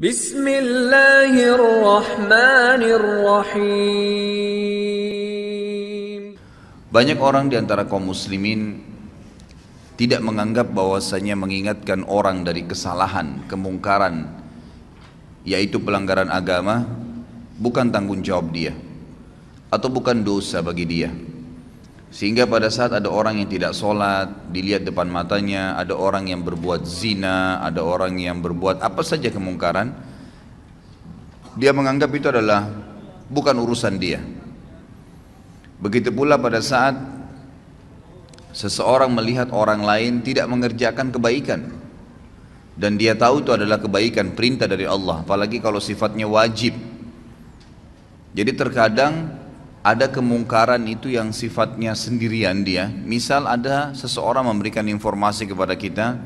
Bismillahirrahmanirrahim. Banyak orang di antara kaum muslimin tidak menganggap bahwasanya mengingatkan orang dari kesalahan, kemungkaran, yaitu pelanggaran agama, bukan tanggung jawab dia atau bukan dosa bagi dia. Sehingga pada saat ada orang yang tidak sholat, dilihat depan matanya, ada orang yang berbuat zina, ada orang yang berbuat apa saja kemungkaran, dia menganggap itu adalah bukan urusan dia. Begitu pula pada saat seseorang melihat orang lain tidak mengerjakan kebaikan dan dia tahu itu adalah kebaikan, perintah dari Allah, apalagi kalau sifatnya wajib. Jadi terkadang ada kemungkaran itu yang sifatnya sendirian dia. Misal ada seseorang memberikan informasi kepada kita,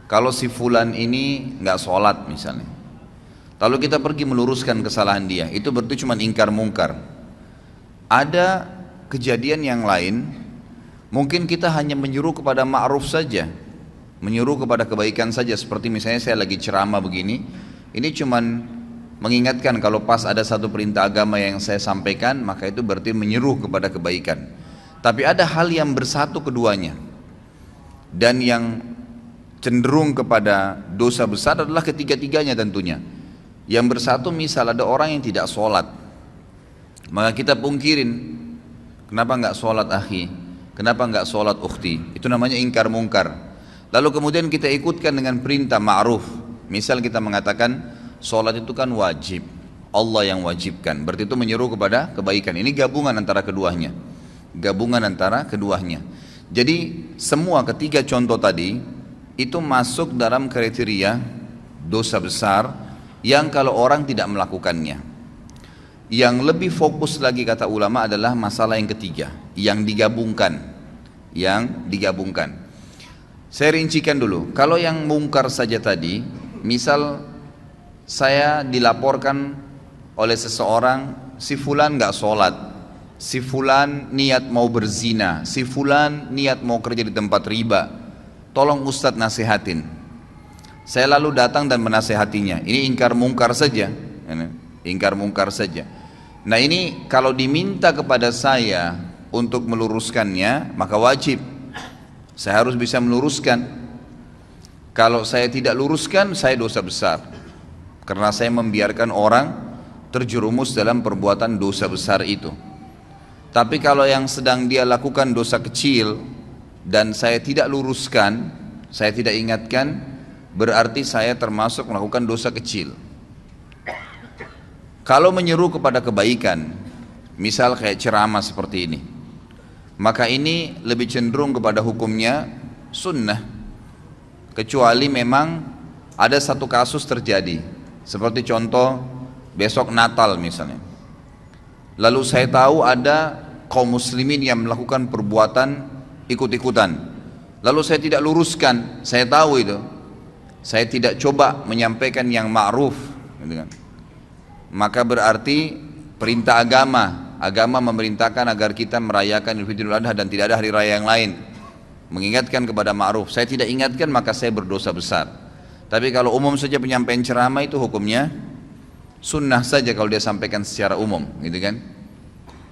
kalau si fulan ini nggak sholat misalnya, lalu kita pergi meluruskan kesalahan dia, itu berarti cuma ingkar mungkar. Ada kejadian yang lain, mungkin kita hanya menyuruh kepada ma'ruf saja, menyuruh kepada kebaikan saja. Seperti misalnya saya lagi ceramah begini, ini cuman mengingatkan kalau pas ada satu perintah agama yang saya sampaikan, maka itu berarti menyeru kepada kebaikan. Tapi ada hal yang bersatu keduanya, dan yang cenderung kepada dosa besar adalah ketiga-tiganya tentunya. Yang bersatu misal ada orang yang tidak sholat, maka kita pungkirin, kenapa nggak sholat akhi, kenapa nggak sholat ukhti, itu namanya ingkar mungkar. Lalu kemudian kita ikutkan dengan perintah ma'ruf. Misal kita mengatakan sholat itu kan wajib, Allah yang wajibkan, berarti itu menyeru kepada kebaikan. Ini gabungan antara keduanya, gabungan antara keduanya. Jadi semua ketiga contoh tadi itu masuk dalam kriteria dosa besar yang kalau orang tidak melakukannya. Yang lebih fokus lagi kata ulama adalah masalah yang ketiga, yang digabungkan, Saya rincikan dulu. Kalau yang mungkar saja tadi, misal saya dilaporkan oleh seseorang, si fulan nggak sholat, si fulan niat mau berzina, si fulan niat mau kerja di tempat riba, tolong Ustadz nasihatin. Saya lalu datang dan menasehatinya. Ini ingkar mungkar saja, ingkar mungkar saja. Nah ini kalau diminta kepada saya untuk meluruskannya, maka wajib saya harus bisa meluruskan. Kalau saya tidak luruskan, saya dosa besar, karena saya membiarkan orang terjerumus dalam perbuatan dosa besar itu. Tapi kalau yang sedang dia lakukan dosa kecil dan saya tidak luruskan, saya tidak ingatkan, berarti saya termasuk melakukan dosa kecil. Kalau menyeru kepada kebaikan, misal kayak ceramah seperti ini, maka ini lebih cenderung kepada hukumnya sunnah, kecuali memang ada satu kasus terjadi. Seperti contoh besok Natal misalnya, lalu saya tahu ada kaum muslimin yang melakukan perbuatan ikut-ikutan, lalu saya tidak luruskan, saya tahu itu, saya tidak coba menyampaikan yang ma'ruf, gitu kan. Maka berarti perintah agama memerintahkan agar kita merayakan Idul Adha dan tidak ada hari raya yang lain, mengingatkan kepada ma'ruf. Saya tidak ingatkan, maka saya berdosa besar. Tapi kalau umum saja penyampaian ceramah, itu hukumnya sunnah saja kalau dia sampaikan secara umum, gitu kan.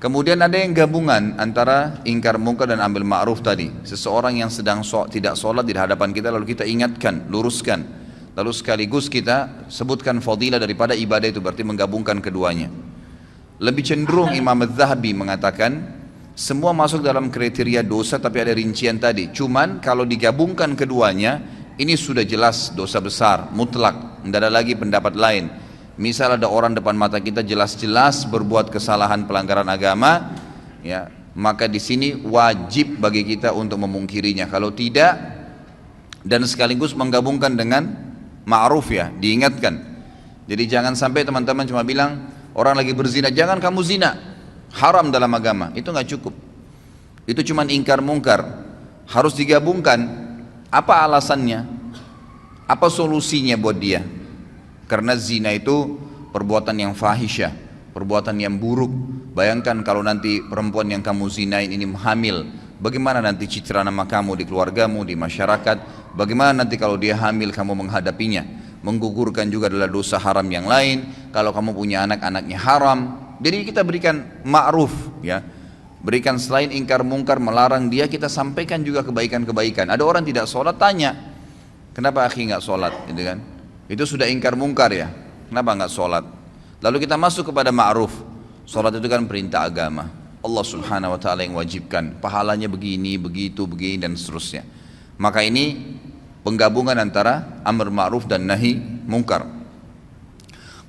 Kemudian ada yang gabungan antara ingkar mungkar dan ambil ma'ruf tadi. Seseorang yang sedang tidak sholat di hadapan kita, lalu kita ingatkan, luruskan, lalu sekaligus kita sebutkan fadilah daripada ibadah itu, berarti menggabungkan keduanya. Lebih cenderung Imam Az-Zahabi mengatakan semua masuk dalam kriteria dosa, tapi ada rincian tadi. Cuman kalau digabungkan keduanya, ini sudah jelas dosa besar, mutlak, tidak ada lagi pendapat lain. Misal ada orang depan mata kita jelas-jelas berbuat kesalahan pelanggaran agama, ya, maka di sini wajib bagi kita untuk memungkirinya. Kalau tidak, dan sekaligus menggabungkan dengan ma'ruf, ya, diingatkan. Jadi jangan sampai teman-teman cuma bilang orang lagi berzina, jangan kamu zina, haram dalam agama. Itu nggak cukup. Itu cuma ingkar mungkar. Harus digabungkan. Apa alasannya? Apa solusinya buat dia? Karena zina itu perbuatan yang fahisyah, perbuatan yang buruk. Bayangkan kalau nanti perempuan yang kamu zinain ini hamil, bagaimana nanti citra nama kamu di keluargamu, di masyarakat? Bagaimana nanti kalau dia hamil kamu menghadapinya? menggugurkan juga adalah dosa haram yang lain. Kalau kamu punya anak, anaknya haram. Jadi kita berikan ma'ruf, ya, berikan selain ingkar mungkar, melarang dia, kita sampaikan juga kebaikan-kebaikan. Ada orang tidak sholat, tanya, kenapa akhi nggak sholat, gitu kan? Itu sudah ingkar mungkar ya, kenapa nggak sholat? Lalu kita masuk kepada ma'ruf. Sholat itu kan perintah agama, Allah subhanahu wa ta'ala yang wajibkan, pahalanya begini, begitu, begini, dan seterusnya. Maka ini penggabungan antara amr ma'ruf dan nahi mungkar.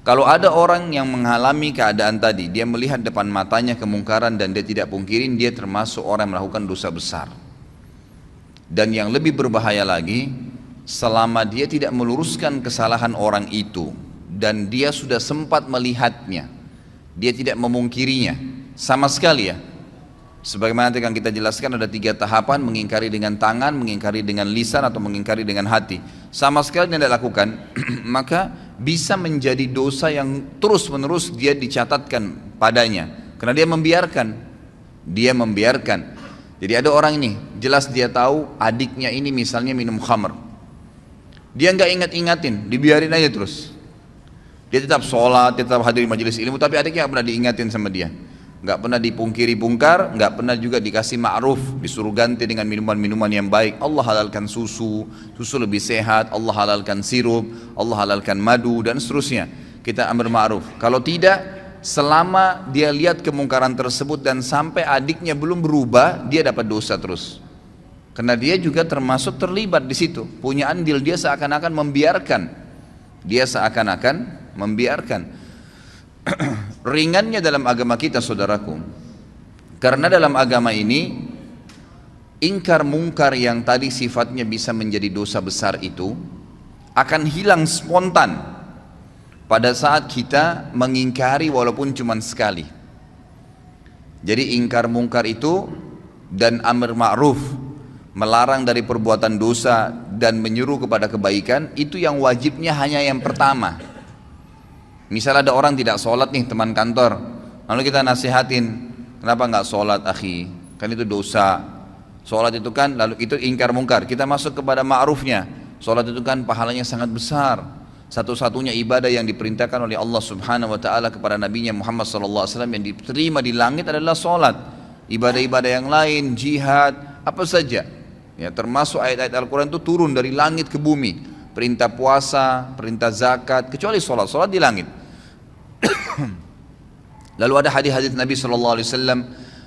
Kalau ada orang yang mengalami keadaan tadi, dia melihat depan matanya kemungkaran dan dia tidak pungkirin, dia termasuk orang yang melakukan dosa besar. Dan yang lebih berbahaya lagi, selama dia tidak meluruskan kesalahan orang itu dan dia sudah sempat melihatnya, dia tidak memungkirinya sama sekali, ya. Sebagaimana nanti akan kita jelaskan, ada 3 tahapan: mengingkari dengan tangan, mengingkari dengan lisan, atau mengingkari dengan hati. Sama sekali tidak lakukan, maka bisa menjadi dosa yang terus menerus dia dicatatkan padanya, karena dia membiarkan. Jadi ada orang ini, jelas dia tahu adiknya ini misalnya minum khamr, dia nggak ingat-ingatin, dibiarin aja terus. Dia tetap sholat, dia tetap hadir majelis ilmu, tapi adiknya nggak pernah diingatin sama dia, nggak pernah dipungkiri bungkar, nggak pernah juga dikasih ma'ruf, disuruh ganti dengan minuman-minuman yang baik. Allah halalkan susu lebih sehat, Allah halalkan sirup, Allah halalkan madu, dan seterusnya. Kita amr ma'ruf. Kalau tidak, selama dia lihat kemungkaran tersebut dan sampai adiknya belum berubah, dia dapat dosa terus. Karena dia juga termasuk terlibat di situ, punya andil, dia seakan-akan membiarkan. Ringannya dalam agama kita, saudaraku, karena dalam agama ini ingkar mungkar yang tadi sifatnya bisa menjadi dosa besar itu akan hilang spontan pada saat kita mengingkari walaupun cuma sekali. Jadi ingkar mungkar itu dan amr ma'ruf, melarang dari perbuatan dosa dan menyuruh kepada kebaikan, itu yang wajibnya hanya yang pertama. Misal ada orang tidak sholat nih, teman kantor, lalu kita nasihatin, kenapa nggak sholat akhi, kan itu dosa. Sholat itu kan, lalu itu ingkar mungkar. Kita masuk kepada ma'rufnya, sholat itu kan pahalanya sangat besar, satu-satunya ibadah yang diperintahkan oleh Allah subhanahu wa ta'ala kepada nabinya Muhammad sallallahu alaihi wasallam yang diterima di langit adalah sholat. Ibadah-ibadah yang lain, jihad, apa saja, ya, termasuk ayat-ayat Al-Quran itu turun dari langit ke bumi, perintah puasa, perintah zakat, kecuali sholat di langit. Lalu ada hadis-hadis Nabi SAW,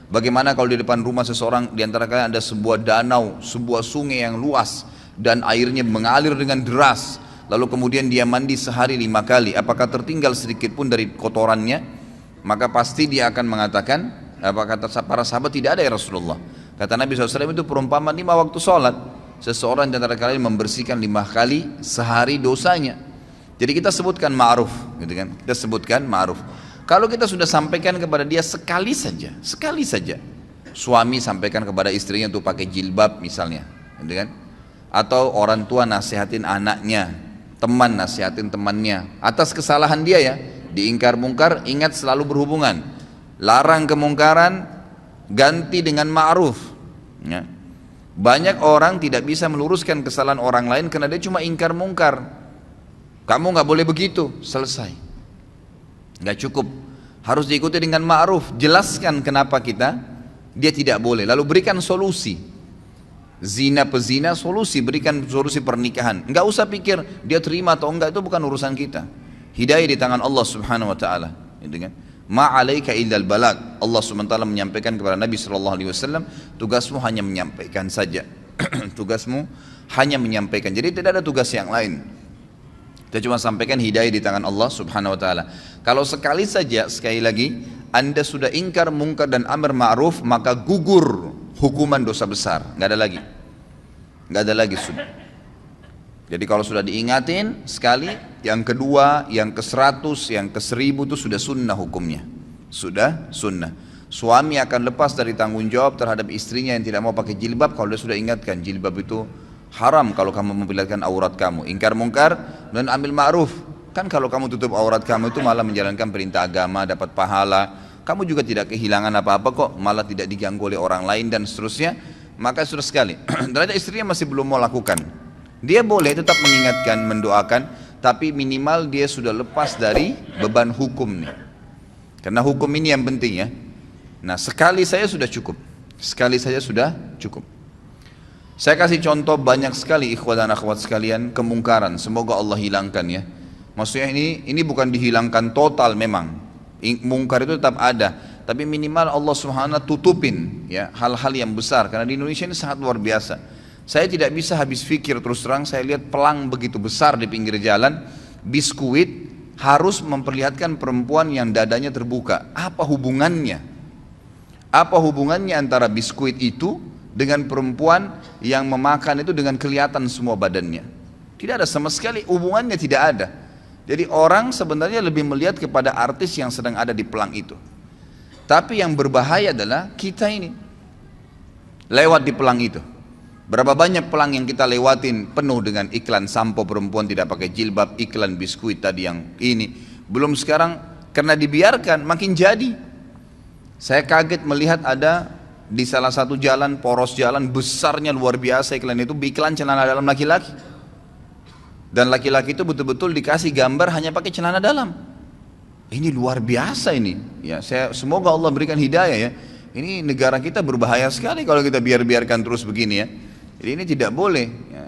bagaimana kalau di depan rumah seseorang, di antara kalian ada sebuah danau, sebuah sungai yang luas dan airnya mengalir dengan deras, lalu kemudian dia mandi sehari 5 kali, apakah tertinggal sedikit pun dari kotorannya? Maka pasti dia akan mengatakan, apa kata para sahabat, tidak ada ya Rasulullah. Kata Nabi SAW, itu perumpamaan 5 waktu sholat. Seseorang di antara kalian membersihkan 5 kali sehari dosanya. Jadi kita sebutkan ma'ruf, gitu kan? Kita sebutkan ma'ruf. Kalau kita sudah sampaikan kepada dia sekali saja, suami sampaikan kepada istrinya untuk pakai jilbab misalnya, gitu kan? Atau orang tua nasihatin anaknya, teman nasihatin temannya atas kesalahan dia, ya, diingkar mungkar, ingat selalu berhubungan. Larang kemungkaran, ganti dengan ma'ruf, ya. Banyak orang tidak bisa meluruskan kesalahan orang lain karena dia cuma ingkar mungkar. Kamu nggak boleh begitu, selesai. Nggak cukup, harus diikuti dengan ma'ruf. Jelaskan kenapa dia tidak boleh, lalu berikan solusi. Zina pezina, solusi, berikan solusi pernikahan. Nggak usah pikir dia terima atau enggak, itu bukan urusan kita. Hidayah di tangan Allah subhanahu wa ta'ala, gitu kan? Ma'alaika illal balag. Allah SWT menyampaikan kepada Nabi SAW, tugasmu hanya menyampaikan saja. Tugasmu hanya menyampaikan, jadi tidak ada tugas yang lain. Kita cuma sampaikan, hidayah di tangan Allah subhanahu wa ta'ala. Kalau sekali saja, sekali lagi, Anda sudah ingkar mungkar dan amr ma'ruf, maka gugur hukuman dosa besar. Nggak ada lagi sudah. Jadi kalau sudah diingatin sekali, yang kedua, yang ke-100, yang ke-1000 itu sudah sunnah hukumnya. Sudah sunnah. Suami akan lepas dari tanggung jawab terhadap istrinya yang tidak mau pakai jilbab kalau dia sudah ingatkan, jilbab itu haram kalau kamu memperlihatkan aurat kamu. Ingkar mungkar dan ambil ma'ruf. Kan kalau kamu tutup aurat kamu itu malah menjalankan perintah agama, dapat pahala. Kamu juga tidak kehilangan apa-apa kok, malah tidak diganggu oleh orang lain dan seterusnya. Maka sudah sekali. Ternyata istrinya masih belum mau lakukan, dia boleh tetap mengingatkan, mendoakan, tapi minimal dia sudah lepas dari beban hukum nih. Karena hukum ini yang penting ya. Nah, sekali saya sudah cukup. Sekali saja sudah cukup. Saya kasih contoh banyak sekali ikhwan dan akhwat sekalian kemungkaran. Semoga Allah hilangkan ya. Maksudnya ini bukan dihilangkan total memang. Mungkar itu tetap ada, tapi minimal Allah Subhanahu tutupin ya hal-hal yang besar, karena di Indonesia ini sangat luar biasa. Saya tidak bisa habis pikir, terus terang saya lihat pelang begitu besar di pinggir jalan, biskuit harus memperlihatkan perempuan yang dadanya terbuka. Apa hubungannya? Apa hubungannya antara biskuit itu dengan perempuan yang memakan itu dengan kelihatan semua badannya? Tidak ada sama sekali, hubungannya tidak ada. Jadi orang sebenarnya lebih melihat kepada artis yang sedang ada di pelang itu. Tapi yang berbahaya adalah kita ini lewat di pelang itu. Berapa banyak pelang yang kita lewatin penuh dengan iklan sampo perempuan tidak pakai jilbab, iklan biskuit tadi yang ini. Belum sekarang karena dibiarkan makin jadi. Saya kaget melihat ada di salah satu jalan, poros jalan besarnya luar biasa iklan itu, iklan celana dalam laki-laki. Dan laki-laki itu betul-betul dikasih gambar hanya pakai celana dalam. Ini luar biasa ini. Ya, semoga Allah berikan hidayah ya. Ini negara kita berbahaya sekali kalau kita biarkan terus begini ya. Jadi ini tidak boleh. Ya,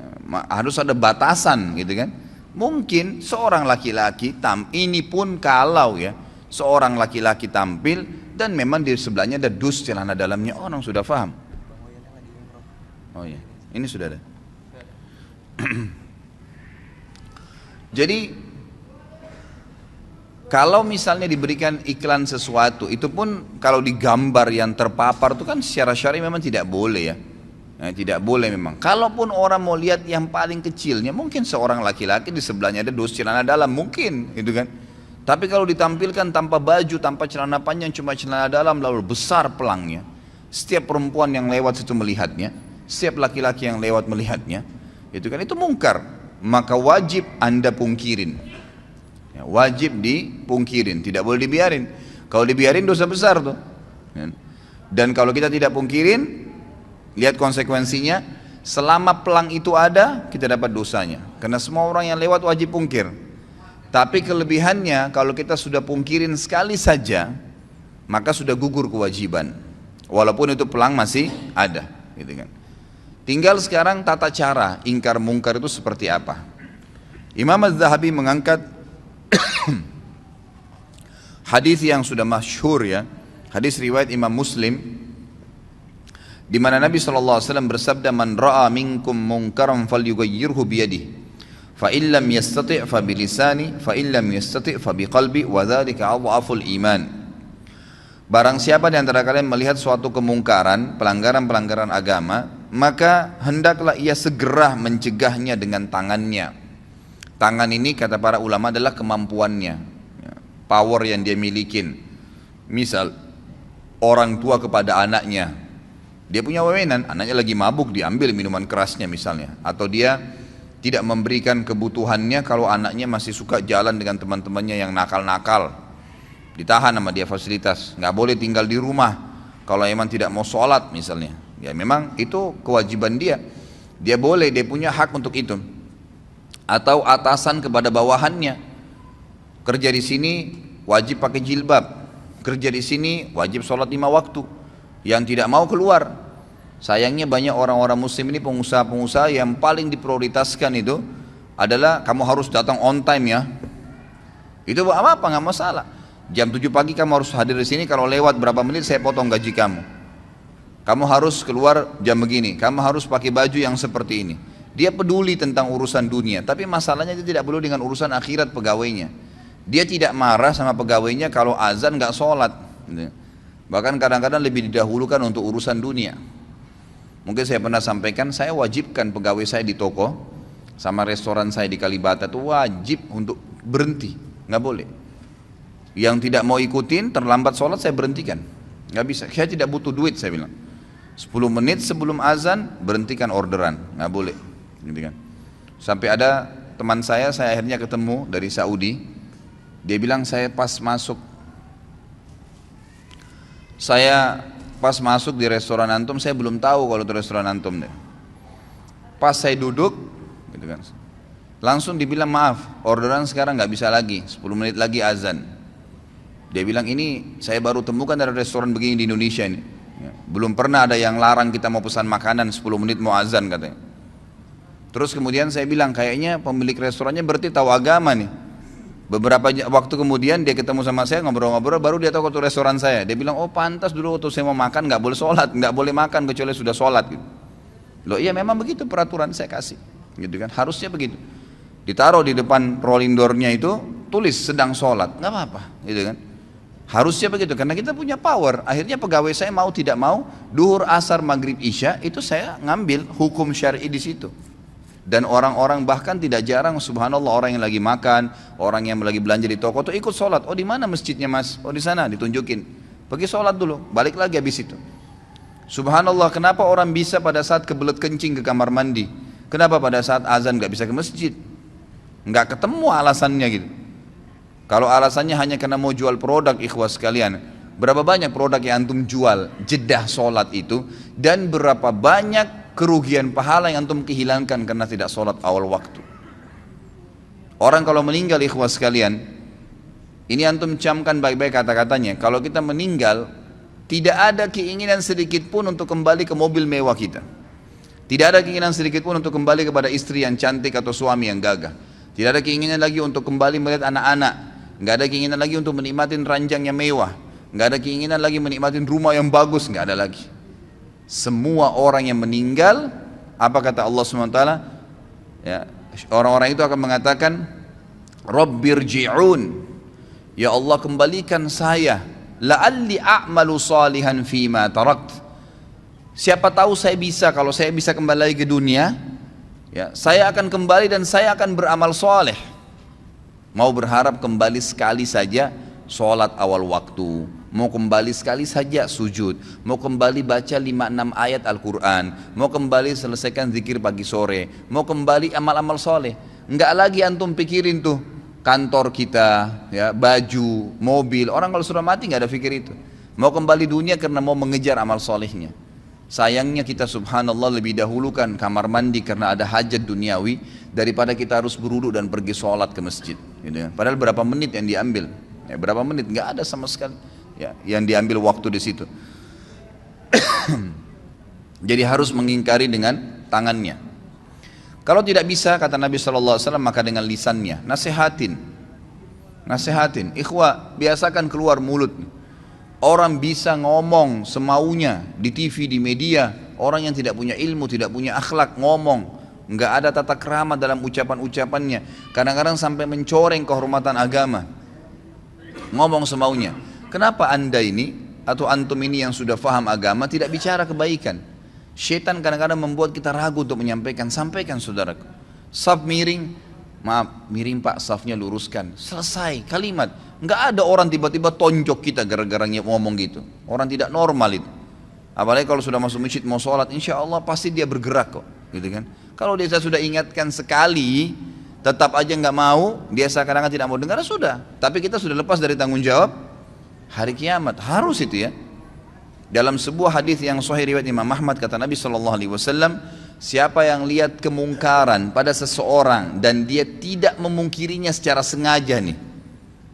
harus ada batasan gitu kan. Mungkin seorang laki-laki ini pun kalau ya seorang laki-laki tampil dan memang di sebelahnya ada dus celana dalamnya, orang sudah paham. Oh ya, ini sudah ada. Jadi kalau misalnya diberikan iklan sesuatu, itu pun kalau digambar yang terpapar itu kan secara syar'i memang tidak boleh ya. Nah, tidak boleh memang. Kalaupun orang mau lihat yang paling kecilnya, mungkin seorang laki-laki di sebelahnya ada dus celana dalam, mungkin gitu kan. Tapi kalau ditampilkan tanpa baju, tanpa celana panjang, cuma celana dalam, lalu besar pelangnya, setiap perempuan yang lewat situ melihatnya, setiap laki-laki yang lewat melihatnya, itu kan itu mungkar. Maka wajib Anda pungkirin ya, wajib dipungkirin, tidak boleh dibiarin. Kalau dibiarin dosa besar tuh. Dan kalau kita tidak pungkirin, lihat konsekuensinya, selama pelang itu ada kita dapat dosanya, karena semua orang yang lewat wajib pungkir. Tapi kelebihannya kalau kita sudah pungkirin sekali saja, maka sudah gugur kewajiban, walaupun itu pelang masih ada gitu kan. Tinggal sekarang tata cara ingkar mungkar itu seperti apa. Imam Az-Zahabi mengangkat hadis yang sudah masyhur ya, hadis riwayat Imam Muslim, di mana Nabi SAW bersabda, man ra'a minkum munkaran falyughayyirhu biyadihi, fa illam yastati' fa bilisani, fa illam yastati' fa biqalbi, wa dzalika adhaful iman. Barang siapa di antara kalian melihat suatu kemungkaran, pelanggaran-pelanggaran agama, maka hendaklah ia segera mencegahnya dengan tangannya. Tangan ini kata para ulama adalah kemampuannya, power yang dia milikin. Misal orang tua kepada anaknya, dia punya wewenang, anaknya lagi mabuk diambil minuman kerasnya misalnya, atau dia tidak memberikan kebutuhannya kalau anaknya masih suka jalan dengan teman-temannya yang nakal-nakal, ditahan sama dia fasilitas, nggak boleh tinggal di rumah kalau emang tidak mau sholat misalnya. Ya memang itu kewajiban dia, dia boleh, dia punya hak untuk itu. Atau atasan kepada bawahannya, kerja di sini wajib pakai jilbab, kerja di sini wajib sholat 5 waktu, yang tidak mau keluar. Sayangnya banyak orang-orang muslim ini, pengusaha-pengusaha yang paling diprioritaskan itu adalah kamu harus datang on time ya. Itu apa nggak masalah. Jam 7 pagi kamu harus hadir di sini, kalau lewat berapa menit saya potong gaji kamu. Kamu harus keluar jam begini, kamu harus pakai baju yang seperti ini. Dia peduli tentang urusan dunia, tapi masalahnya dia tidak peduli dengan urusan akhirat pegawainya. Dia tidak marah sama pegawainya kalau azan nggak sholat. Bahkan kadang-kadang lebih didahulukan untuk urusan dunia. Mungkin saya pernah sampaikan, saya wajibkan pegawai saya di toko sama restoran saya di Kalibata itu wajib untuk berhenti, nggak boleh. Yang tidak mau ikutin terlambat sholat saya berhentikan, nggak bisa. Saya tidak butuh duit, saya bilang. 10 menit sebelum azan berhentikan orderan, nggak boleh, gitu kan. Sampai ada teman saya akhirnya ketemu dari Saudi, dia bilang saya pas masuk di restoran antum, saya belum tahu kalau itu restoran antum deh. Pas saya duduk, gitu kan, Langsung dibilang maaf, orderan sekarang nggak bisa lagi, 10 menit lagi azan. Dia bilang ini saya baru temukan dari restoran begini di Indonesia ini. Ya, belum pernah ada yang larang kita mau pesan makanan 10 menit mau azan katanya. Terus kemudian saya bilang kayaknya pemilik restorannya berarti tahu agama nih. Beberapa waktu kemudian dia ketemu sama saya ngobrol-ngobrol, baru dia tahu waktu restoran saya. Dia bilang oh pantas dulu waktu saya mau makan nggak boleh sholat, nggak boleh makan kecuali sudah sholat gitu. Loh iya memang begitu peraturan saya kasih, gitu kan, harusnya begitu. Ditaruh di depan rolling door-nya itu tulis sedang sholat, nggak apa-apa, gitu kan. Harusnya begitu karena kita punya power. Akhirnya pegawai saya mau tidak mau, duhur, asar, maghrib, isya itu saya ngambil hukum syar'i di situ. Dan orang-orang bahkan tidak jarang, subhanallah, orang yang lagi makan, orang yang lagi belanja di toko tuh ikut sholat. Oh di mana masjidnya mas? Oh di sana, ditunjukin. Pergi sholat dulu, balik lagi habis itu. Subhanallah, kenapa orang bisa pada saat kebelet kencing ke kamar mandi? Kenapa pada saat azan nggak bisa ke masjid? Nggak ketemu alasannya gitu. Kalau alasannya hanya karena mau jual produk, ikhwas sekalian, berapa banyak produk yang antum jual jedah sholat itu, dan berapa banyak kerugian pahala yang antum kehilangkan karena tidak sholat awal waktu. Orang kalau meninggal, ikhwas sekalian, ini antum camkan baik-baik kata-katanya. Kalau kita meninggal, tidak ada keinginan sedikit pun untuk kembali ke mobil mewah kita. Tidak ada keinginan sedikit pun untuk kembali kepada istri yang cantik atau suami yang gagah. Tidak ada keinginan lagi untuk kembali melihat anak-anak. Nggak ada keinginan lagi untuk menikmatin ranjang yang mewah. Nggak ada keinginan lagi menikmatin rumah yang bagus. Nggak ada lagi. Semua orang yang meninggal, apa kata Allah SWT? Ya, orang-orang itu akan mengatakan, Rabbirji'un, ya Allah kembalikan saya, la'alli a'malu salihan fima tarakt. Siapa tahu saya bisa, kalau saya bisa kembali lagi ke dunia, ya, saya akan kembali dan saya akan beramal soleh. Mau berharap kembali sekali saja sholat awal waktu, mau kembali sekali saja sujud, mau kembali baca 5-6 ayat Al-Quran, mau kembali selesaikan zikir pagi sore, mau kembali amal-amal soleh. Enggak lagi antum pikirin tuh kantor kita, ya, baju, mobil. Orang kalau sudah mati nggak ada pikir itu. Mau kembali dunia karena mau mengejar amal solehnya. Sayangnya kita subhanallah lebih dahulukan kamar mandi karena ada hajat duniawi daripada kita harus berwudu dan pergi sholat ke masjid. Gitu ya. Padahal berapa menit yang diambil? Ya, berapa menit? Nggak ada sama sekali. Ya, yang diambil waktu di situ. Jadi harus mengingkari dengan tangannya. Kalau tidak bisa, kata Nabi SAW, maka dengan lisannya. Nasihatin. Ikhwah, biasakan keluar mulut. Orang bisa ngomong semaunya di TV, di media. Orang yang tidak punya ilmu, tidak punya akhlak ngomong. Nggak ada tata krama dalam ucapan-ucapannya. Kadang-kadang sampai mencoreng kehormatan agama. Ngomong semaunya. Kenapa anda ini atau antum ini yang sudah faham agama tidak bicara kebaikan? Syaitan kadang-kadang membuat kita ragu untuk menyampaikan. Sampaikan saudaraku. Saf miring, maaf miring pak, safnya luruskan. Selesai kalimat. Nggak ada orang tiba-tiba tonjok kita gara-gara ngomong gitu. Orang tidak normal itu. Apalagi kalau sudah masuk masjid mau sholat, insya Allah pasti dia bergerak kok, gitu kan? Kalau dia sudah ingatkan sekali, tetap aja nggak mau, dia seakan-akan tidak mau dengar, sudah. Tapi kita sudah lepas dari tanggung jawab hari kiamat, harus itu ya. Dalam sebuah hadis yang sahih riwayat Imam Ahmad, kata Nabi SAW, siapa yang lihat kemungkaran pada seseorang dan dia tidak memungkirinya secara sengaja nih,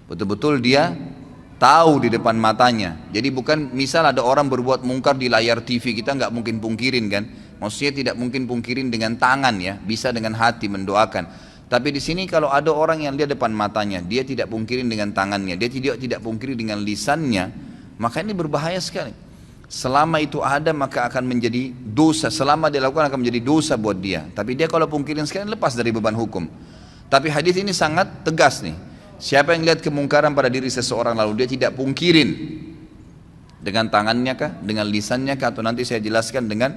betul-betul dia tahu di depan matanya. Jadi bukan misal ada orang berbuat mungkar di layar TV, kita nggak mungkin pungkirin kan? Maksudnya tidak mungkin pungkirin dengan tangan ya, bisa dengan hati mendoakan. Tapi di sini kalau ada orang yang lihat depan matanya, dia tidak pungkirin dengan tangannya, dia tidak pungkiri dengan lisannya, maka ini berbahaya sekali. Selama itu ada maka akan menjadi dosa, selama dia lakukan akan menjadi dosa buat dia. Tapi dia kalau pungkirin sekali lepas dari beban hukum. Tapi hadis ini sangat tegas nih. Siapa yang lihat kemungkaran pada diri seseorang lalu dia tidak pungkirin dengan tangannya kah, dengan lisannya kah, atau nanti saya jelaskan dengan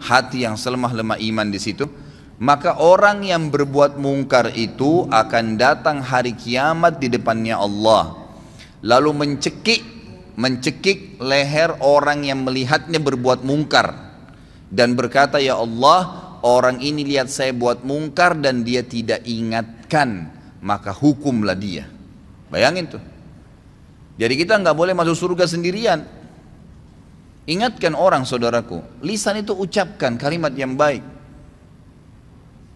hati yang selemah-lemah iman di situ, maka orang yang berbuat mungkar itu akan datang hari kiamat di depannya Allah, lalu mencekik leher orang yang melihatnya berbuat mungkar dan berkata, ya Allah, orang ini lihat saya buat mungkar dan dia tidak ingatkan, maka hukumlah dia. Bayangin tuh. Jadi kita nggak boleh masuk surga sendirian. Ingatkan orang, saudaraku. Lisan itu ucapkan kalimat yang baik.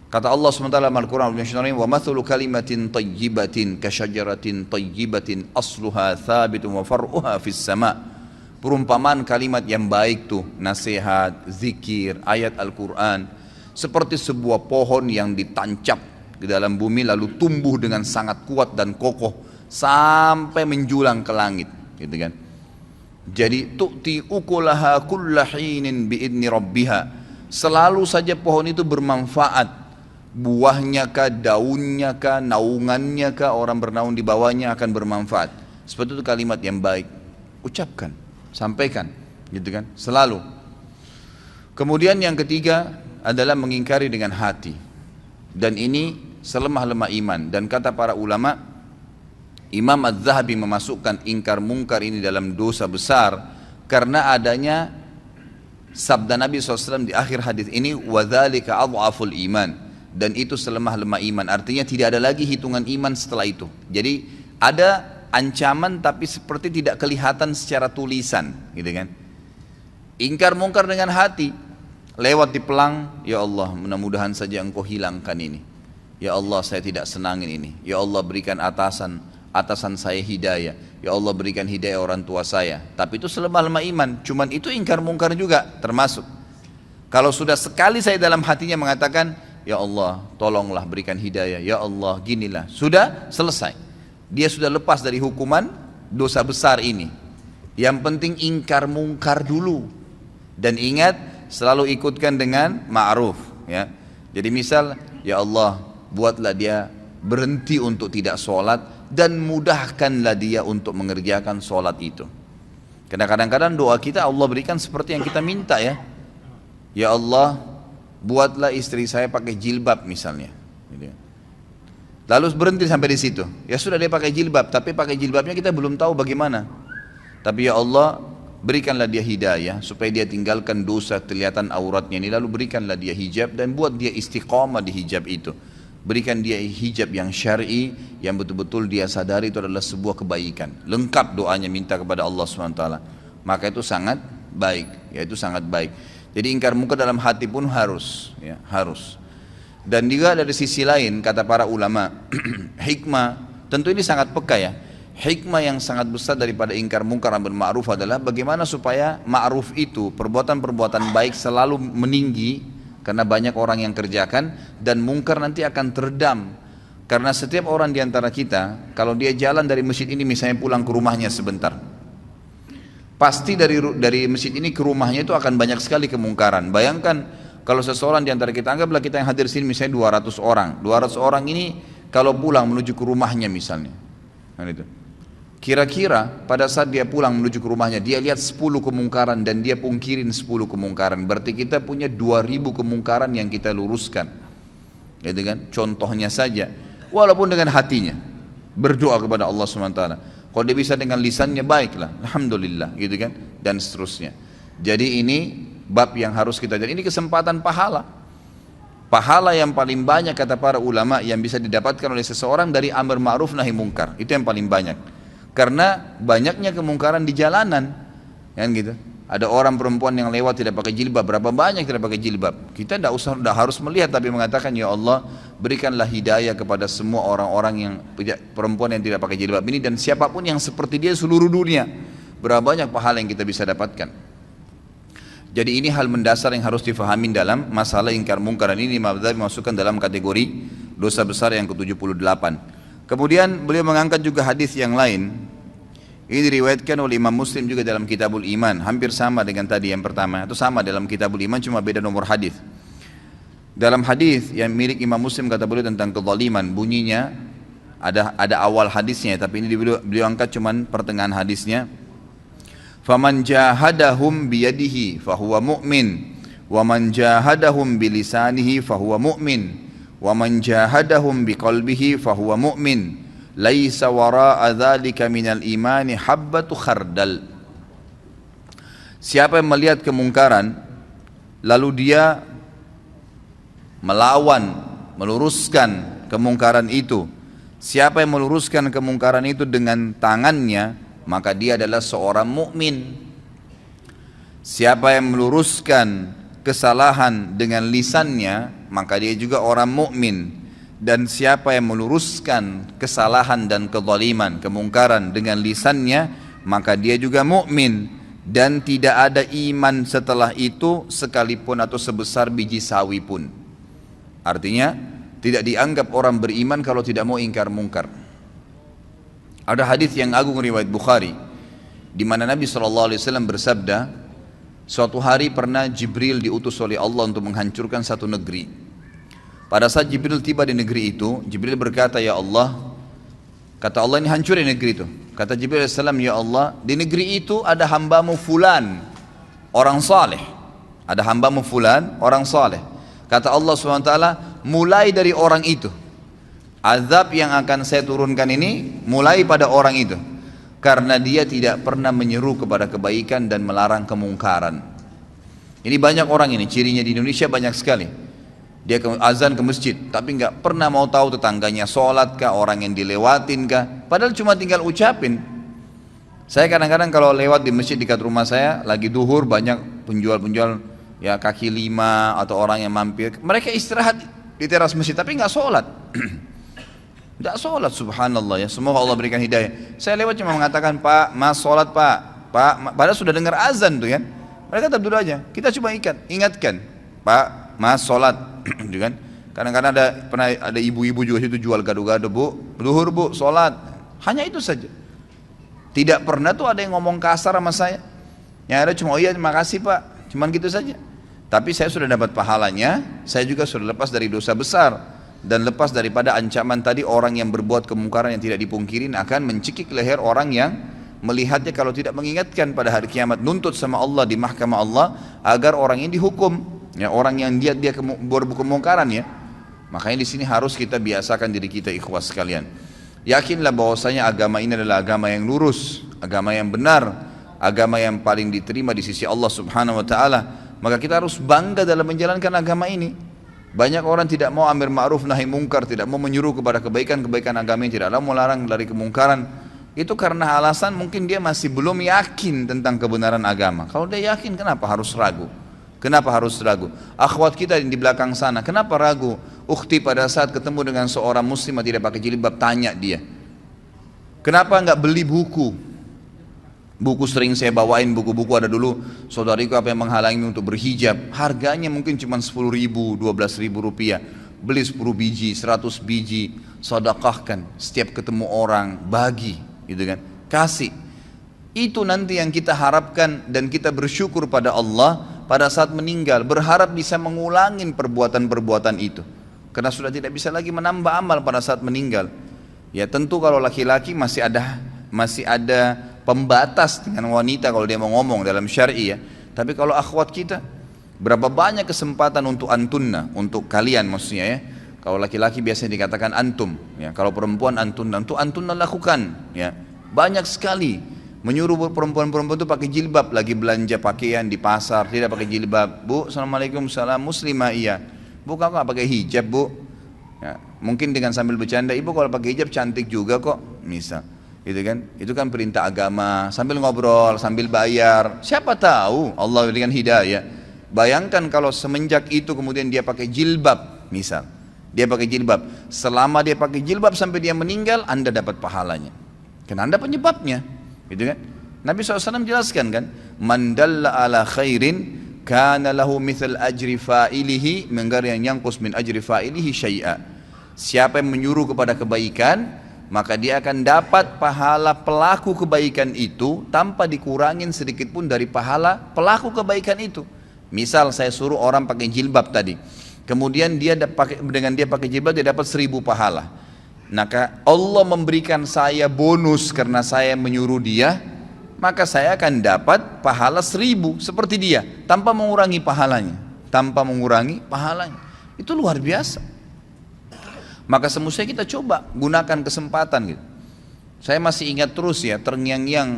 Kata Allah SWT dalam Al-Quran, wa mathulu kalimatin tayyibatin kasyajaratin tayyibatin asluha thabitun wa far'uha fis sama. Perumpamaan kalimat yang baik tuh, nasihat, zikir, ayat Al-Quran, seperti sebuah pohon yang ditancap ke dalam bumi lalu tumbuh dengan sangat kuat dan kokoh sampai menjulang ke langit, gitu kan. Jadi tu'ti ukulaha kulla hinin bi'idni rabbiha. Selalu saja pohon itu bermanfaat. Buahnya kah, daunnya kah, naungannya kah, orang bernaung di bawahnya akan bermanfaat. Seperti itu kalimat yang baik. Ucapkan, sampaikan, gitu kan, selalu. Kemudian yang ketiga adalah mengingkari dengan hati. Dan ini selemah-lemah iman. Dan kata para ulama, Imam Az-Zahabi memasukkan ingkar mungkar ini dalam dosa besar karena adanya sabda Nabi SAW di akhir hadis ini, وَذَلِكَ أَضْعَفُ الْإِيمَانِ, dan itu selemah-lemah iman. Artinya tidak ada lagi hitungan iman setelah itu. Jadi ada ancaman tapi seperti tidak kelihatan secara tulisan, gitu kan. Ingkar mungkar dengan hati, lewat di pelang, ya Allah mudah-mudahan saja engkau hilangkan ini. Ya Allah saya tidak senangin ini. Ya Allah berikan atasan saya hidayah. Ya Allah berikan hidayah orang tua saya. Tapi itu selemah-lemah iman. Cuman itu ingkar mungkar juga termasuk. Kalau sudah sekali saya dalam hatinya mengatakan, ya Allah tolonglah berikan hidayah, ya Allah ginilah, sudah selesai. Dia sudah lepas dari hukuman dosa besar ini. Yang penting ingkar mungkar dulu. Dan ingat selalu ikutkan dengan ma'ruf, ya. Jadi misal, ya Allah buatlah dia berhenti untuk tidak sholat dan mudahkanlah dia untuk mengerjakan sholat itu. Karena kadang-kadang doa kita Allah berikan seperti yang kita minta, ya. Ya Allah buatlah istri saya pakai jilbab misalnya. Lalu berhenti sampai di situ. Ya sudah dia pakai jilbab, tapi pakai jilbabnya kita belum tahu bagaimana. Tapi ya Allah berikanlah dia hidayah supaya dia tinggalkan dosa kelihatan auratnya ini. Lalu berikanlah dia hijab dan buat dia istiqamah di hijab itu. Berikan dia hijab yang syar'i yang betul-betul dia sadari itu adalah sebuah kebaikan. Lengkap doanya minta kepada Allah SWT. Maka itu sangat baik. Ya itu sangat baik. Jadi ingkar mungkar dalam hati pun harus, ya, harus. Dan juga dari sisi lain kata para ulama, hikmah, tentu ini sangat peka, ya. Hikmah yang sangat besar daripada ingkar mungkar amar ma'ruf adalah bagaimana supaya ma'ruf itu, perbuatan-perbuatan baik selalu meninggi karena banyak orang yang kerjakan, dan mungkar nanti akan teredam. Karena setiap orang di antara kita, kalau dia jalan dari masjid ini misalnya pulang ke rumahnya sebentar, pasti dari masjid ini ke rumahnya itu akan banyak sekali kemungkaran. Bayangkan kalau seseorang di antara kita, anggaplah kita yang hadir sini misalnya 200 orang. 200 orang ini kalau pulang menuju ke rumahnya misalnya, kan itu. Kira-kira pada saat dia pulang menuju ke rumahnya, dia lihat 10 kemungkaran dan dia pungkirin 10 kemungkaran. Berarti kita punya 2000 kemungkaran yang kita luruskan. Gitu kan? Contohnya saja, walaupun dengan hatinya berdoa kepada Allah SWT. Kalau dia bisa dengan lisannya, baiklah, alhamdulillah, gitu kan, dan seterusnya. Jadi ini bab yang harus kita jadi. Ini kesempatan pahala. Pahala yang paling banyak kata para ulama yang bisa didapatkan oleh seseorang dari amar ma'ruf nahi mungkar. Itu yang paling banyak. Karena banyaknya kemungkaran di jalanan, kan gitu. Ada orang perempuan yang lewat tidak pakai jilbab, berapa banyak tidak pakai jilbab. Kita tidak harus melihat, tapi mengatakan, ya Allah berikanlah hidayah kepada semua orang-orang yang perempuan yang tidak pakai jilbab ini, dan siapapun yang seperti dia seluruh dunia. Berapa banyak pahala yang kita bisa dapatkan. Jadi ini hal mendasar yang harus difahami dalam masalah ingkar mungkar. Ini Imam Az-Zahabi masukkan dalam kategori dosa besar yang ke-78. Kemudian beliau mengangkat juga hadis yang lain. Ini diriwayatkan oleh Imam Muslim juga dalam Kitabul Iman, hampir sama dengan tadi yang pertama. Itu sama dalam Kitabul Iman, cuma beda nomor hadis. Dalam hadis yang milik Imam Muslim kata beliau tentang kezaliman, bunyinya ada awal hadisnya, tapi ini beliau angkat cuman pertengahan hadisnya. Faman jahadahum biyadihi fahuwa mu'min, wa man jahadahum bilisanihi fahuwa mu'min, wa man jahadahum biqalbihi fahuwa mu'min. Laisa wara'a dzalika minal imani habbatu khardal. Siapa yang melihat kemungkaran lalu dia melawan, meluruskan kemungkaran itu, siapa yang meluruskan kemungkaran itu dengan tangannya, maka dia adalah seorang mukmin. Siapa yang meluruskan kesalahan dengan lisannya, maka dia juga orang mukmin. Dan siapa yang meluruskan kesalahan dan kezaliman, kemungkaran dengan lisannya, maka dia juga mukmin. Dan tidak ada iman setelah itu sekalipun atau sebesar biji sawi pun. Artinya tidak dianggap orang beriman kalau tidak mau ingkar mungkar. Ada hadis yang agung riwayat Bukhari di mana Nabi SAW bersabda, suatu hari pernah Jibril diutus oleh Allah untuk menghancurkan satu negeri. Pada saat Jibril tiba di negeri itu, Jibril berkata, ya Allah, kata Allah, ini hancurin negeri itu. Kata Jibril AS, ya Allah, di negeri itu ada hambamu fulan, orang saleh. Ada hambamu fulan, orang saleh. Kata Allah SWT, mulai dari orang itu, azab yang akan saya turunkan ini mulai pada orang itu, karena dia tidak pernah menyeru kepada kebaikan dan melarang kemungkaran. Ini banyak orang ini, cirinya di Indonesia banyak sekali. Dia azan ke masjid, tapi nggak pernah mau tahu tetangganya sholat kah, orang yang dilewatin kah, padahal cuma tinggal ucapin. Saya kadang-kadang kalau lewat di masjid dekat rumah saya, lagi duhur, banyak penjual-penjual ya kaki lima atau orang yang mampir, mereka istirahat di teras masjid tapi nggak sholat. Tidak sholat, subhanallah ya, semoga Allah berikan hidayah. Saya lewat cuma mengatakan, Pak, Mas sholat Pak, padahal sudah dengar azan tuh kan. Mereka tetap duduk aja, kita coba ingatkan, Pak, Mas sholat, gitu kan. Kadang-kadang pernah ada ibu-ibu juga situ jual gado-gado, Bu, duhur Bu, sholat. Hanya itu saja. Tidak pernah tuh ada yang ngomong kasar sama saya. Yang ada cuma, oh iya terima kasih Pak, cuman gitu saja. Tapi saya sudah dapat pahalanya, saya juga sudah lepas dari dosa besar. Dan lepas daripada ancaman tadi, orang yang berbuat kemungkaran yang tidak dipungkirin akan mencekik leher orang yang melihatnya kalau tidak mengingatkan pada hari kiamat, nuntut sama Allah di mahkamah Allah agar orang ini dihukum, ya, orang yang dia berbuat kemungkaran ya. Makanya di sini harus kita biasakan diri kita, ikhwas sekalian. Yakinlah bahwasanya agama ini adalah agama yang lurus, agama yang benar, agama yang paling diterima di sisi Allah Subhanahu wa taala. Maka kita harus bangga dalam menjalankan agama ini. Banyak orang tidak mau amir ma'ruf nahi mungkar, tidak mau menyuruh kepada kebaikan agama yang tidak mau melarang dari kemungkaran. Itu karena alasan mungkin dia masih belum yakin tentang kebenaran agama. Kalau dia yakin, kenapa harus ragu? Kenapa harus ragu? Akhwat kita di belakang sana, kenapa ragu? Ukhti pada saat ketemu dengan seorang muslimah tidak pakai jilbab, tanya dia, kenapa enggak beli buku? Buku sering saya bawain, buku-buku ada dulu, saudariku apa yang menghalangi untuk berhijab, harganya mungkin cuma 10 ribu, 12 ribu rupiah. Beli 10 biji, 100 biji, sedekahkan, setiap ketemu orang, bagi, gitu kan, kasih. Itu nanti yang kita harapkan, dan kita bersyukur pada Allah pada saat meninggal, berharap bisa mengulangi perbuatan-perbuatan itu, karena sudah tidak bisa lagi menambah amal pada saat meninggal. Ya tentu kalau laki-laki masih ada pembatas dengan wanita kalau dia mau ngomong dalam syar'i ya. Tapi kalau akhwat kita, berapa banyak kesempatan untuk antunna, untuk kalian maksudnya ya. Kalau laki-laki biasanya dikatakan antum, ya. Kalau perempuan antunna, untuk antunna lakukan, ya. Banyak sekali menyuruh perempuan-perempuan itu pakai jilbab, lagi belanja pakaian di pasar tidak pakai jilbab. Bu, assalamualaikum, salam, muslimah iya. Bu, kamu nggak pakai hijab Bu? Ya. Mungkin dengan sambil bercanda, ibu kalau pakai hijab cantik juga kok, misal. Itu kan perintah agama, sambil ngobrol, sambil bayar, siapa tahu Allah berikan hidayah. Bayangkan kalau semenjak itu kemudian dia pakai jilbab, misal dia pakai jilbab, selama dia pakai jilbab sampai dia meninggal, Anda dapat pahalanya, karena Anda penyebabnya, gitu kan. Nabi SAW jelaskan kan, man dalla ala khairin kana lahu mithal ajri fa'ilihi min ghairi an yanqus min ajri fa'ilihi syai'a. Siapa yang menyuruh kepada kebaikan, maka dia akan dapat pahala pelaku kebaikan itu tanpa dikurangin sedikit pun dari pahala pelaku kebaikan itu. Misal saya suruh orang pakai jilbab tadi, kemudian dengan dia pakai jilbab dia dapat 1000 pahala. Maka Allah memberikan saya bonus karena saya menyuruh dia, maka saya akan dapat pahala 1000 seperti dia tanpa mengurangi pahalanya, Itu luar biasa. Maka semestinya kita coba gunakan kesempatan gitu. Saya masih ingat terus ya, terngiang-ngiang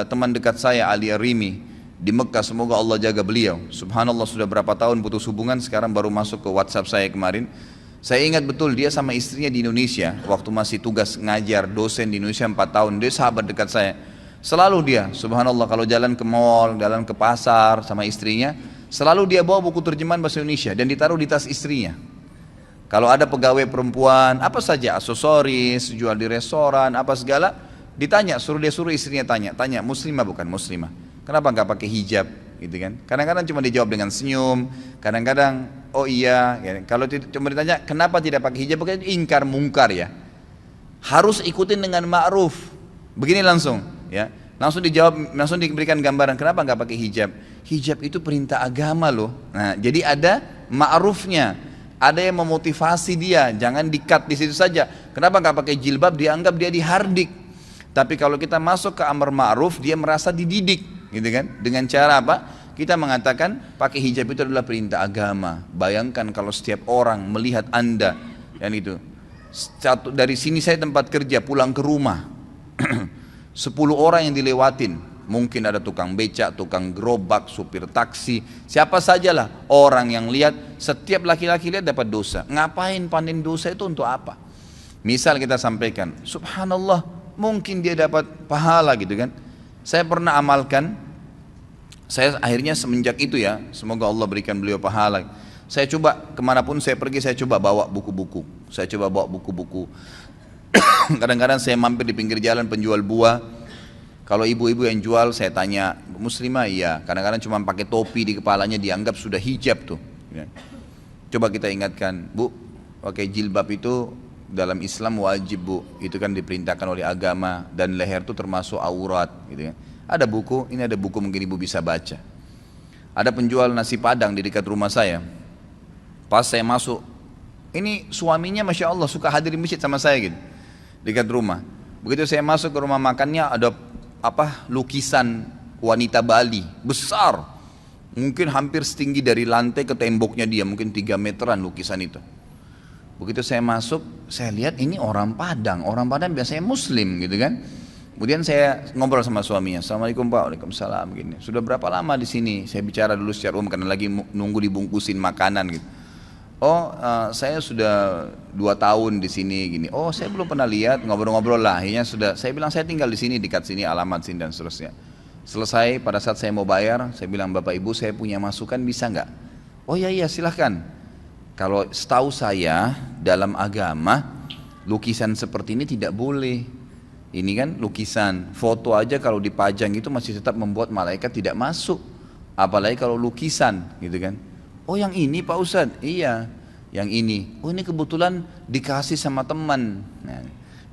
teman dekat saya Ali Arimi di Mekah, semoga Allah jaga beliau. Subhanallah sudah berapa tahun putus hubungan, sekarang baru masuk ke WhatsApp saya kemarin. Saya ingat betul dia sama istrinya di Indonesia, waktu masih tugas ngajar dosen di Indonesia 4 tahun, dia sahabat dekat saya. Selalu dia, subhanallah kalau jalan ke mall, jalan ke pasar sama istrinya, selalu dia bawa buku terjemahan bahasa Indonesia dan ditaruh di tas istrinya. Kalau ada pegawai perempuan, apa saja, aksesoris, jual di restoran, apa segala, ditanya, suruh istrinya tanya muslimah bukan muslimah. Kenapa nggak pakai hijab, gitu kan? Kadang-kadang cuma dijawab dengan senyum, kadang-kadang oh iya. Ya. Kalau cuma ditanya kenapa tidak pakai hijab, pakai ingkar mungkar ya. Harus ikutin dengan ma'ruf. Begini langsung, ya. Langsung dijawab, langsung diberikan gambaran kenapa nggak pakai hijab. Hijab itu perintah agama loh. Nah, jadi ada ma'rufnya. Ada yang memotivasi dia, jangan di-cut di situ saja. Kenapa nggak pakai jilbab? Dianggap dia dihardik. Tapi kalau kita masuk ke amar ma'ruf, dia merasa dididik, gitu kan? Dengan cara apa? Kita mengatakan pakai hijab itu adalah perintah agama. Bayangkan kalau setiap orang melihat Anda, yang itu. Dari sini saya tempat kerja, pulang ke rumah, 10 orang yang dilewatin. Mungkin ada tukang becak, tukang gerobak, supir taksi, siapa sajalah orang yang lihat, setiap laki-laki lihat dapat dosa. Ngapain panen dosa itu untuk apa? Misal kita sampaikan, subhanallah, mungkin dia dapat pahala gitu kan. Saya pernah amalkan, saya akhirnya semenjak itu ya, semoga Allah berikan beliau pahala. Saya coba kemanapun saya pergi, saya coba bawa buku-buku. Saya coba bawa buku-buku. Kadang-kadang saya mampir di pinggir jalan penjual buah. Kalau ibu-ibu yang jual saya tanya, muslimah iya. Kadang-kadang cuma pakai topi di kepalanya dianggap sudah hijab tuh. Coba kita ingatkan, bu, pakai jilbab itu dalam Islam wajib bu. Itu kan diperintahkan oleh agama dan leher itu termasuk aurat. Gitu kan. Ada buku, ini ada buku mungkin ibu bisa baca. Ada penjual nasi padang di dekat rumah saya. Pas saya masuk, ini suaminya masya Allah suka hadir di masjid sama saya gitu, dekat rumah. Begitu saya masuk ke rumah makannya ada lukisan wanita Bali besar, mungkin hampir setinggi dari lantai ke temboknya dia, mungkin 3 meteran lukisan itu. Begitu saya masuk, saya lihat ini orang Padang biasanya Muslim gitu kan. Kemudian saya ngobrol sama suaminya, assalamualaikum Pak, waalaikumsalam gini. Sudah berapa lama di sini? Saya bicara dulu secara umum karena lagi nunggu dibungkusin makanan gitu. Oh, saya sudah 2 tahun di sini gini. Oh, saya belum pernah lihat, ngobrol-ngobrol lah. Akhirnya sudah, saya bilang saya tinggal di sini, dekat sini, alamat sini dan seterusnya. Selesai, pada saat saya mau bayar, saya bilang Bapak Ibu saya punya masukan bisa nggak? Oh iya silahkan. Kalau setahu saya dalam agama lukisan seperti ini tidak boleh. Ini kan lukisan, foto aja kalau dipajang itu masih tetap membuat malaikat tidak masuk. Apalagi kalau lukisan, gitu kan? Oh yang ini Pak Ustadz, iya yang ini. Oh ini kebetulan dikasih sama teman. Nah,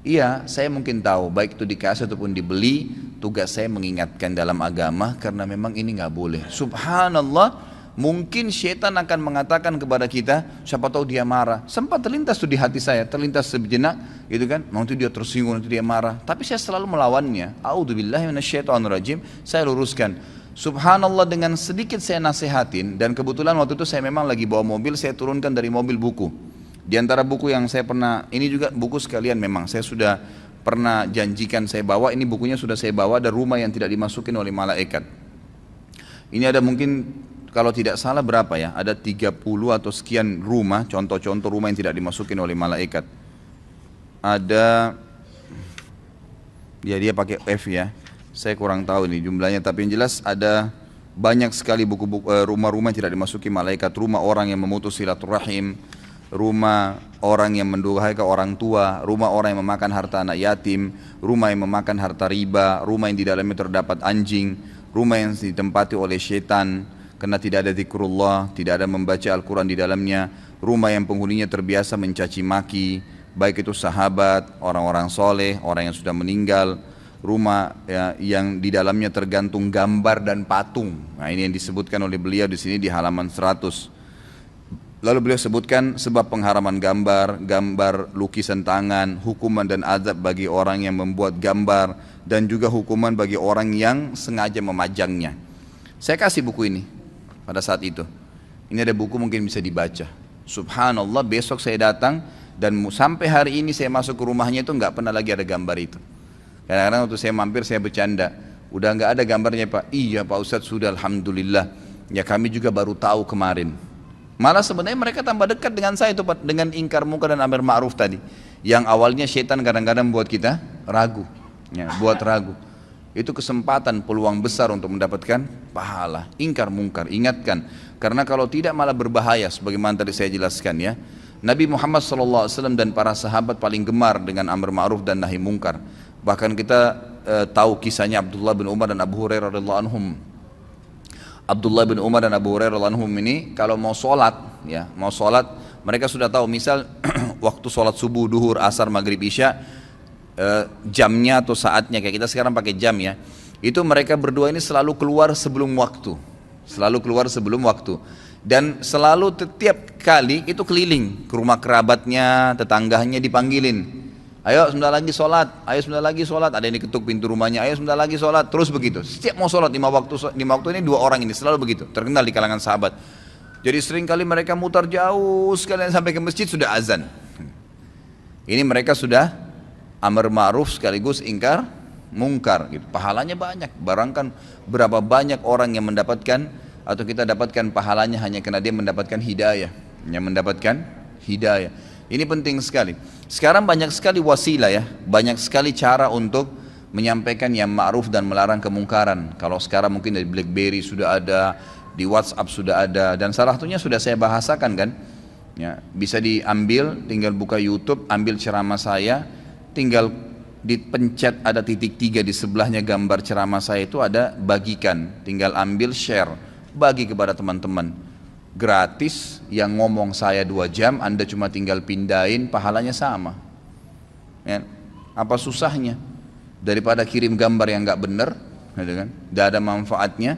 iya saya mungkin tahu, baik itu dikasih ataupun dibeli, tugas saya mengingatkan dalam agama karena memang ini nggak boleh. Subhanallah, mungkin syaitan akan mengatakan kepada kita, siapa tahu dia marah. Sempat terlintas tuh di hati saya, terlintas sejenak, gitu kan? Nanti dia tersinggung, nanti dia marah. Tapi saya selalu melawannya. A'udzubillahi minasyaitonirrajim. Saya luruskan. Subhanallah, dengan sedikit saya nasihatin, dan kebetulan waktu itu saya memang lagi bawa mobil, saya turunkan dari mobil buku. Di antara buku yang saya pernah, ini juga buku sekalian memang, saya sudah pernah janjikan saya bawa, ini bukunya sudah saya bawa, ada rumah yang tidak dimasukin oleh malaikat. Ini ada mungkin, kalau tidak salah berapa ya, ada 30 atau sekian rumah, contoh-contoh rumah yang tidak dimasukin oleh malaikat. Ada, dia pakai F ya. Saya kurang tahu nih jumlahnya, tapi yang jelas ada banyak sekali buku-buku rumah-rumah yang tidak dimasuki malaikat. Rumah orang yang memutus silaturahim, rumah orang yang mendurhaka orang tua, rumah orang yang memakan harta anak yatim, rumah yang memakan harta riba, rumah yang di dalamnya terdapat anjing, rumah yang ditempati oleh syaitan karena tidak ada zikrullah, tidak ada membaca Al-Quran di dalamnya, rumah yang penghuninya terbiasa mencaci maki, baik itu sahabat, orang-orang soleh, orang yang sudah meninggal, rumah ya, yang di dalamnya tergantung gambar dan patung. Nah ini yang disebutkan oleh beliau di sini di halaman 100. Lalu beliau sebutkan sebab pengharaman gambar, gambar lukisan tangan, hukuman dan azab bagi orang yang membuat gambar, dan juga hukuman bagi orang yang sengaja memajangnya. Saya kasih buku ini pada saat itu. Ini ada buku mungkin bisa dibaca. Subhanallah, besok saya datang dan sampai hari ini saya masuk ke rumahnya itu nggak pernah lagi ada gambar itu. Kadang-kadang waktu saya mampir saya bercanda, udah nggak ada gambarnya Pak. Iya Pak Ustadz sudah, alhamdulillah. Ya kami juga baru tahu kemarin. Malah sebenarnya mereka tambah dekat dengan saya itu Pak, dengan ingkar munkar dan amar ma'ruf tadi. Yang awalnya syaitan kadang-kadang buat kita ragu, ya, buat ragu. Itu kesempatan, peluang besar untuk mendapatkan pahala. Ingkar munkar, ingatkan. Karena kalau tidak malah berbahaya, sebagaimana tadi saya jelaskan ya. Nabi Muhammad SAW dan para sahabat paling gemar dengan amar ma'ruf dan nahi mungkar. Bahkan kita tahu kisahnya Abdullah bin Umar dan Abu Hurairah radhiyallahu anhum. Abdullah bin Umar dan Abu Hurairah radhiyallahu anhum ini kalau mau sholat, ya mau sholat, mereka sudah tahu misal waktu sholat subuh, duhur, asar, maghrib, isya, jamnya atau saatnya kayak kita sekarang pakai jam ya. Itu mereka berdua ini selalu keluar sebelum waktu, selalu keluar sebelum waktu. Dan selalu setiap kali itu keliling ke rumah kerabatnya, tetangganya dipanggilin. Ayo sebentar lagi sholat, ayo sebentar lagi sholat. Ada yang diketuk pintu rumahnya, ayo sebentar lagi sholat. Terus begitu. Setiap mau sholat lima waktu ini dua orang ini selalu begitu. Terkenal di kalangan sahabat. Jadi sering kali mereka mutar jauh sekalian sampai ke masjid sudah azan. Ini mereka sudah amar ma'ruf sekaligus ingkar mungkar. Gitu. Pahalanya banyak. Barangkan berapa banyak orang yang mendapatkan atau kita dapatkan pahalanya hanya karena dia mendapatkan hidayah, yang mendapatkan hidayah. Ini penting sekali. Sekarang banyak sekali wasilah ya, banyak sekali cara untuk menyampaikan yang ma'ruf dan melarang kemungkaran. Kalau sekarang mungkin dari BlackBerry sudah ada, di WhatsApp sudah ada, dan salah satunya sudah saya bahasakan kan. Ya, bisa diambil, tinggal buka YouTube, ambil ceramah saya, tinggal dipencet ada titik 3 di sebelahnya gambar ceramah saya itu ada bagikan, tinggal ambil share. Bagi kepada teman-teman gratis, yang ngomong saya 2 jam Anda cuma tinggal pindahin, pahalanya sama ya. Apa susahnya daripada kirim gambar yang gak benar, gitu kan? Gak ada manfaatnya.